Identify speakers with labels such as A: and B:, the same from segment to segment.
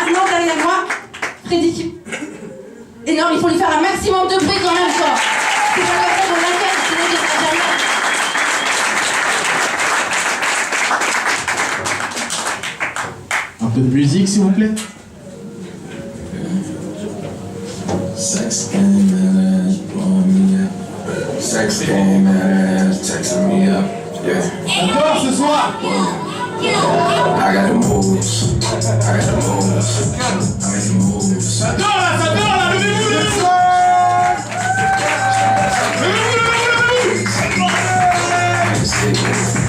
A: maintenant derrière moi, Freddy qui... Énorme, il faut lui faire un maximum de bruit quand même, quoi. C'est pas comme ça qu'on l'inquiète, sinon il sera jamais.
B: Un peu de musique, s'il vous plaît.
C: Sex game, that ass blowing me up. Sex game, that ass texting me up. Yeah.
B: Encore ce soir.
C: I got the moves. I got the moves. I make the moves.
B: Ça dort là, levez-vous le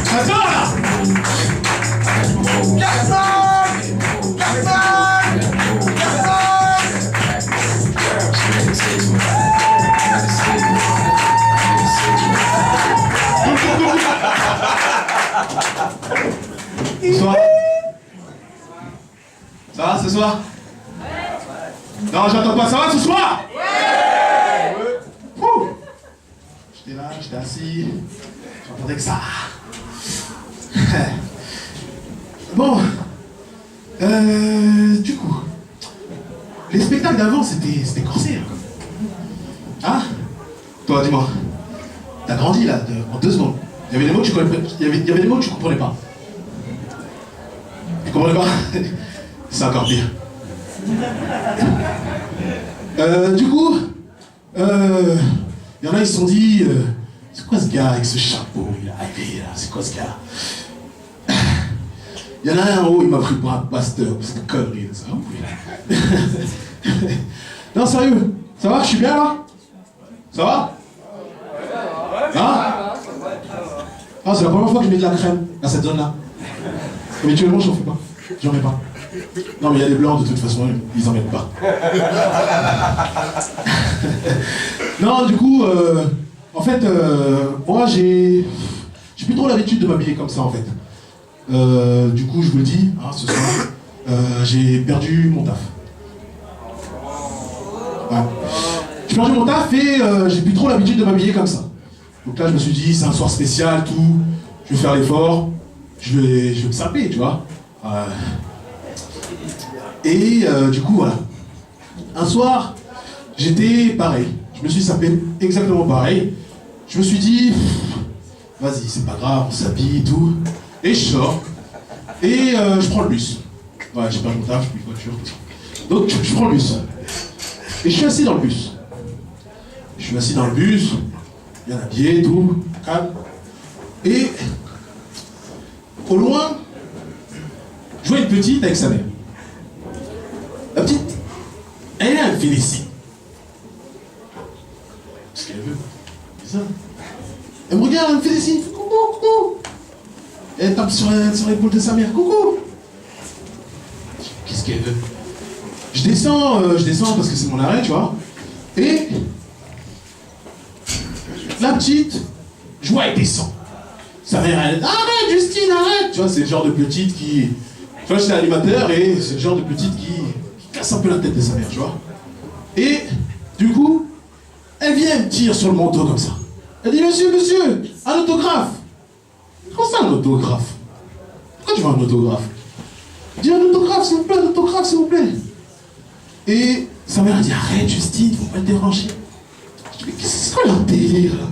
B: Ça dort là. Bonsoir. Ça va ce soir? Non, j'entends pas. Ça va ce soir? Ouais. J'étais là, j'étais assis. J'entendais que ça. Bon. Du coup, les spectacles d'avant, c'était corsé. Hein? Toi, dis-moi. T'as grandi là, en 2 secondes. Il y avait des mots que tu comprenais pas. Il y avait des mots que tu comprenais pas. Tu comprenais pas? C'est encore pire. Du coup, il y en a, ils se sont dit, c'est quoi ce gars avec ce chapeau? Il est arrivé là, c'est quoi ce gars? Il y en a un en haut, il m'a pris pour un pasteur, c'est une connerie, ça. Non, sérieux, ça va? Je suis bien là? Ça va? Hein? Ah, c'est la première fois que je mets de la crème à cette zone-là. Habituellement, j'en fais pas. J'en mets pas. Non, mais il y a des blancs, de toute façon, ils en mettent pas. Non, du coup, en fait, moi, j'ai plus trop l'habitude de m'habiller comme ça, en fait. Du coup, je vous le dis, hein, ce soir, j'ai perdu mon taf. Ouais. J'ai perdu mon taf et j'ai plus trop l'habitude de m'habiller comme ça. Donc là, je me suis dit, c'est un soir spécial, tout. Je vais faire l'effort. Je vais me saper, tu vois. Et du coup, voilà. Un soir, j'étais pareil. Je me suis sapé exactement pareil. Je me suis dit, vas-y, c'est pas grave, on s'habille et tout. Et je sors. Et je prends le bus. Ouais, j'ai perdu mon taf, j'ai plus de voiture, tout ça. Donc, je prends le bus. Et je suis assis dans le bus. Je suis assis dans le bus, bien habillé, tout, calme. Et au loin, je vois une petite avec sa mère. La petite, elle me fait des signes. Ce qu'elle veut, c'est ça. Elle me regarde, elle me fait des signes. Coucou, coucou. Elle tape sur l'épaule de sa mère. Coucou. Qu'est-ce qu'elle veut? Je descends parce que c'est mon arrêt, tu vois. Et la petite, je vois, elle descend. Sa mère, elle dit, arrête Justine, arrête. Tu vois, c'est le genre de petite qui... Tu vois, j'étais animateur et c'est le genre de petite qui casse un peu la tête de sa mère, tu vois. Et du coup, elle vient me tire sur le manteau comme ça. Elle dit, monsieur, un autographe. Comment ça, un autographe? Pourquoi tu veux un autographe? Je dis, un autographe, s'il vous plaît. Et sa mère a dit, arrête Justine, faut pas le déranger. Je dis, mais qu'est-ce que c'est leur délire là?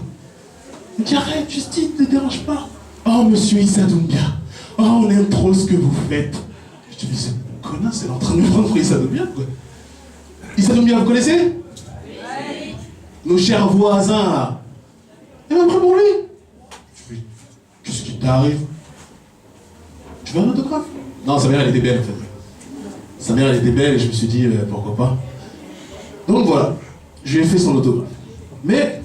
B: Elle dit, arrête Justine, ne dérange pas. Oh monsieur Issa Doumbia, oh on aime trop ce que vous faites. Je dis, mais cette connasse, elle est en train de me prendre pour Issa Doumbia, quoi. Issa Doumbia, vous connaissez? Oui. Nos chers voisins là. Elle m'a pris pour lui. Je dis, qu'est-ce qui t'arrive? Tu veux un autographe? Non, sa mère elle était belle en fait. Sa mère elle était belle et je me suis dit pourquoi pas. Donc voilà, je lui ai fait son autographe. Mais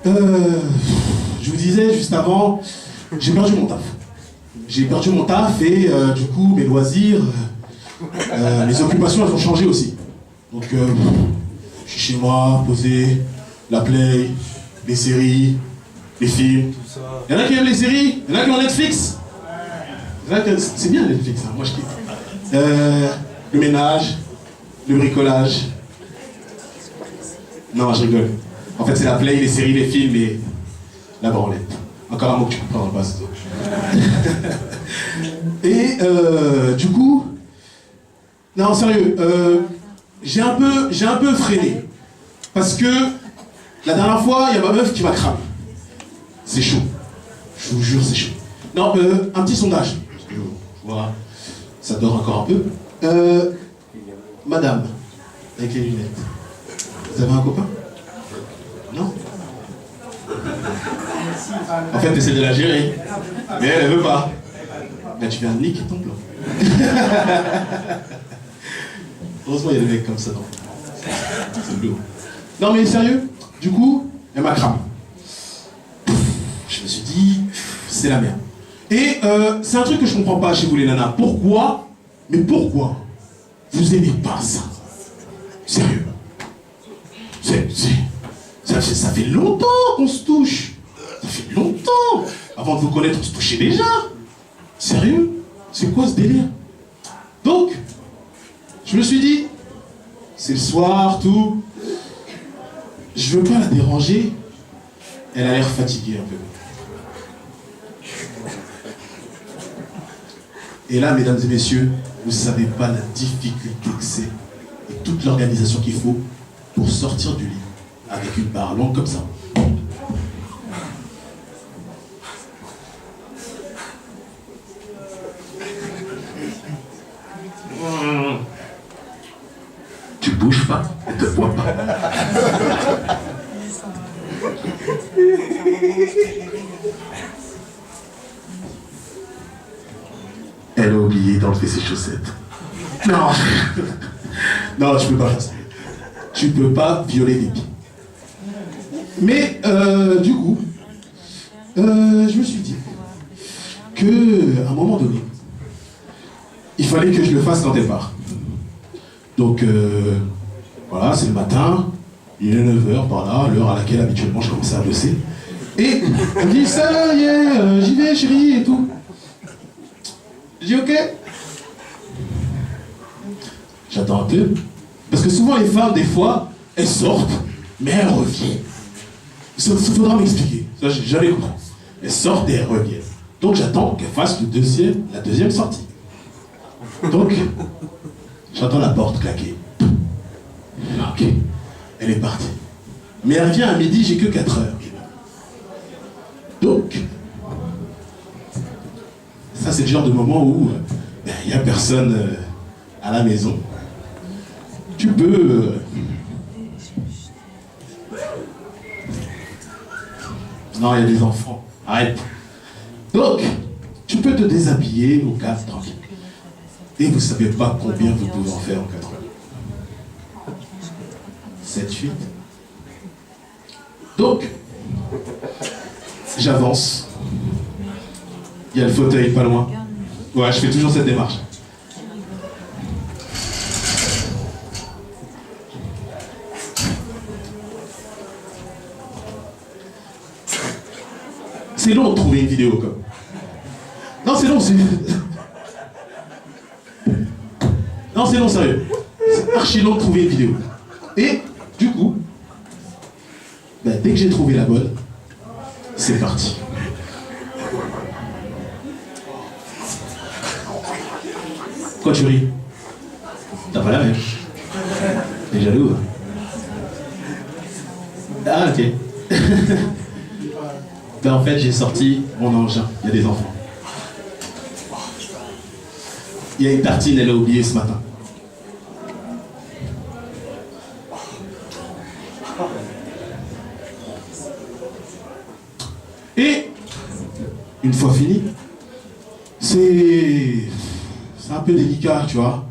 B: je vous disais juste avant, j'ai perdu mon taf. J'ai perdu mon taf et du coup mes loisirs, mes occupations elles ont changé aussi. Donc je suis chez moi, posé, la play, les séries, les films. Il y en a qui aiment les séries, il y en a qui ont Netflix. C'est bien Netflix, hein. Moi je kiffe. Le ménage, le bricolage. Non, je rigole. En fait, c'est la play, les séries, les films et la branlette. Encore un mot que tu comprends dans le bas, c'est tout. Et du coup, Non, sérieux, j'ai un peu freiné. Parce que la dernière fois, il y a ma meuf qui m'a cramé. C'est chaud. Je vous jure, c'est chaud. Non, un petit sondage. Parce que, voilà, ça dort encore un peu. Madame, avec les lunettes, vous avez un copain? Non? En fait, t'essaies de la gérer. Mais elle veut pas. Ben, tu viens de niquer ton plan. Heureusement, il y a des mecs comme ça, non? C'est bleu. Non, mais sérieux, du coup, elle m'a cramé. Je me suis dit, c'est la merde. Et c'est un truc que je comprends pas chez vous, les nanas. Pourquoi? Mais pourquoi vous aimez pas ça? Sérieux. Ça fait longtemps qu'on se touche. Ça fait longtemps. Avant de vous connaître, on se touchait déjà. Sérieux? C'est quoi ce délire? Donc, je me suis dit, c'est le soir, tout. Je veux pas la déranger. Elle a l'air fatiguée un peu. Et là, mesdames et messieurs, vous savez pas la difficulté que c'est et toute l'organisation qu'il faut pour sortir du lit avec une barre longue comme ça. Tu bouges pas, elle te voit pas. Elle a oublié d'enlever ses chaussettes. Non, non, tu peux pas faire ça. Tu peux pas violer des pieds. Mais du coup, je me suis dit que à un moment donné, il fallait que je le fasse quand elle part. Donc voilà, c'est le matin, il est 9h par là, l'heure à laquelle habituellement je commençais à bosser. Et elle me dit ça y est, j'y vais chérie et tout. Je dis ok. J'attends un peu. Parce que souvent les femmes, des fois, elles sortent, mais elles reviennent. Ça faudra m'expliquer. Ça, j'ai jamais compris. Elles sortent et elles reviennent. Donc j'attends qu'elle fasse la deuxième sortie. Donc, j'entends la porte claquer. Ok. Elle est partie. Mais elle revient à midi, j'ai que 4 heures. Donc, ça c'est le genre de moment où il n'y a personne à la maison. Tu peux... Non, il y a des enfants. Arrête. Donc, tu peux te déshabiller au calme, tranquille. Et vous ne savez pas combien vous pouvez en faire en 4 heures. 7, 8. Donc, j'avance. Il y a le fauteuil pas loin. Ouais, je fais toujours cette démarche. C'est long de trouver une vidéo comme. Non, c'est long, c'est. Non, c'est long, sérieux. C'est archi long de trouver une vidéo. Et, du coup, dès que j'ai trouvé la bonne, c'est parti. Quoi tu ris? T'as pas la même. T'es jaloux? Ah, ok. En fait, j'ai sorti mon engin. Il y a des enfants. Il y a une tartine, elle a oublié ce matin. Et, une fois fini, c'est un peu délicat, tu vois.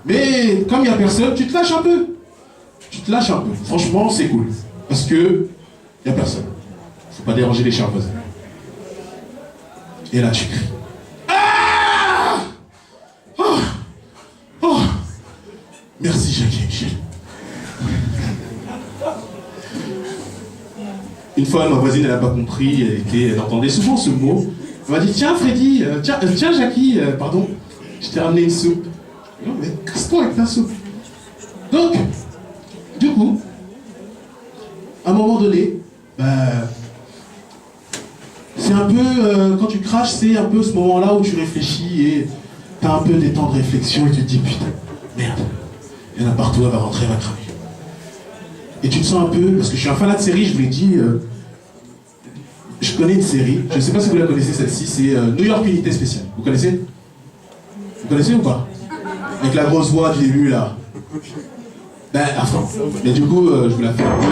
B: Mais comme il n'y a personne, tu te lâches un peu. Tu te lâches un peu. Franchement, c'est cool. Parce que il n'y a personne. Faut pas déranger les chiens voisins. Et là, tu cries. Ah! Oh! Oh! Merci, Jackie et Michel. Une fois, ma voisine, elle n'a pas compris, elle entendait souvent ce mot. Elle m'a dit, tiens Freddy, tiens Jackie, pardon, je t'ai ramené une soupe. Non mais casse-toi avec ta soupe. Donc, du coup, à un moment donné, c'est un peu, quand tu craches, c'est un peu ce moment-là où tu réfléchis et t'as un peu des temps de réflexion et tu te dis, putain, Merde. Il y en a partout, elle va rentrer, elle va cramer. Et tu te sens un peu, parce que je suis un fanat de série, je vous l'ai dit, je connais une série, je ne sais pas si vous la connaissez celle-ci, c'est New York Unité Spéciale. Vous connaissez? Vous connaissez ou pas? Avec la grosse voix du début là. Ben, enfin. Mais du coup, je vous la fais un peu.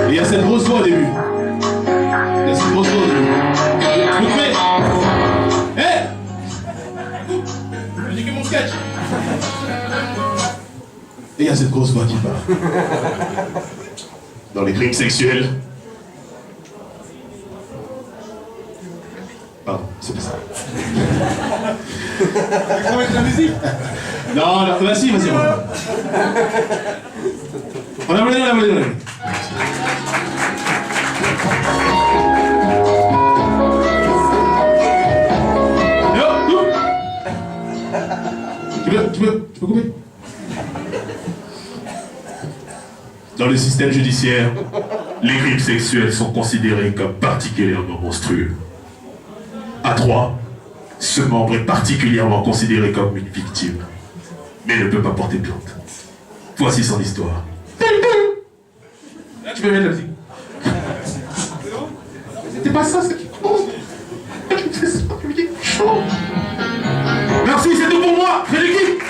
B: Et il y a cette grosse voix au début. Il y a cette grosse voix au début. Vous trouvez? Hé! Je dis que mon sketch. Et il y a cette grosse voix qui part. Dans les crimes sexuels. Pardon, c'est pas ça.
D: On va mettre la musique.
B: Non, non, vas-y, on va. On a volé. Tu peux couper? Dans le système judiciaire, les crimes sexuels sont considérés comme particulièrement monstrueux. À 3, ce membre est particulièrement considéré comme une victime, mais ne peut pas porter plainte. Voici son histoire. Là, tu peux mettre la musique. C'était pas ça, c'est qui compte. Merci, c'est tout pour moi. Fais l'équipe.